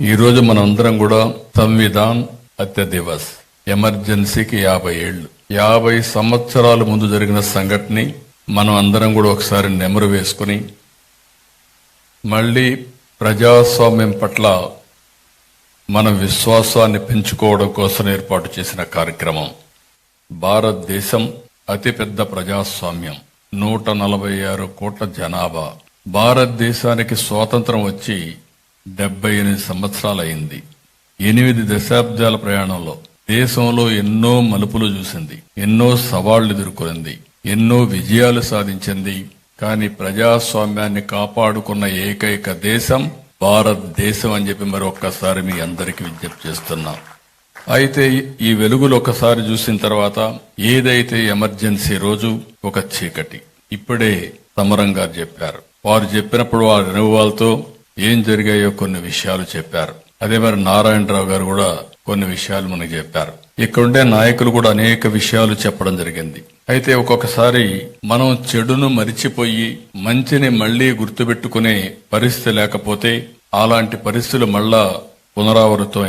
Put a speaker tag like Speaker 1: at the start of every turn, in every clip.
Speaker 1: ఈ రోజు మనందరం కూడా సంవిధాన్ హత్య దివస్, ఎమర్జెన్సీకి 50 ఏళ్లు. 50 సంవత్సరాల ముందు జరిగిన సంఘటనని మనం అందరం కూడా ఒకసారి నెమరు వేసుకుని మళ్ళీ ప్రజాస్వామ్యం పట్ల మన విశ్వాసాన్ని పెంచుకోవడం కోసం ఏర్పాటు చేసిన కార్యక్రమం. భారతదేశం అతిపెద్ద ప్రజాస్వామ్యం, 146 కోట్ల జనాభా. భారతదేశానికి స్వాతంత్రం వచ్చి 78 సంవత్సరాలైంది. 8 దశాబ్దాల ప్రయాణంలో దేశంలో ఎన్నో మలుపులు చూసింది, ఎన్నో సవాళ్లు ఎదుర్కొంది, ఎన్నో విజయాలు సాధించింది. కానీ ప్రజాస్వామ్యాన్ని కాపాడుకున్న ఏకైక దేశం భారతదేశం అని చెప్పి మరొక్కసారి మీ అందరికీ విజ్ఞప్తి చేస్తున్నాం. అయితే ఈ వెలుగులు ఒకసారి చూసిన తర్వాత ఏదైతే ఎమర్జెన్సీ రోజు ఒక చీకటి. ఇప్పుడే సమరం గారు చెప్పారు. వారు చెప్పినప్పుడు వారి అనుభవాలతో ఏం జరిగాయో కొన్ని విషయాలు చెప్పారు. అదే మరి నారాయణరావు గారు కూడా కొన్ని విషయాలు మనకు చెప్పారు. ఇక్కడుండే నాయకులు కూడా అనేక విషయాలు చెప్పడం జరిగింది. అయితే ఒక్కొక్కసారి మనం చెడును మరిచిపోయి మంచిని మళ్లీ గుర్తుపెట్టుకునే పరిస్థితి లేకపోతే అలాంటి పరిస్థితులు మళ్ళా పునరావృతం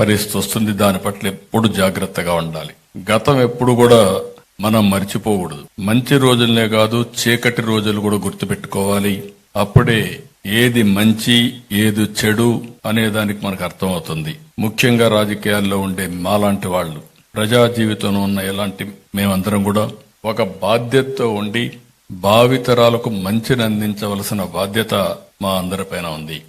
Speaker 1: పరిస్థితి వస్తుంది. దాని పట్ల ఎప్పుడు జాగ్రత్తగా ఉండాలి. గతం ఎప్పుడు కూడా మనం మర్చిపోకూడదు. మంచి రోజులనే కాదు, చీకటి రోజులు కూడా గుర్తుపెట్టుకోవాలి. అప్పుడే ఏది మంచి ఏది చెడు అనే దానికి మనకు అర్థమవుతుంది. ముఖ్యంగా రాజకీయాల్లో ఉండే మాలాంటి వాళ్ళు, ప్రజా జీవితంలో ఉన్న ఎలాంటి మేమందరం కూడా ఒక బాధ్యతతో ఉండి భావితరాలకు మంచిని అందించవలసిన బాధ్యత మా అందరిపైన ఉంది.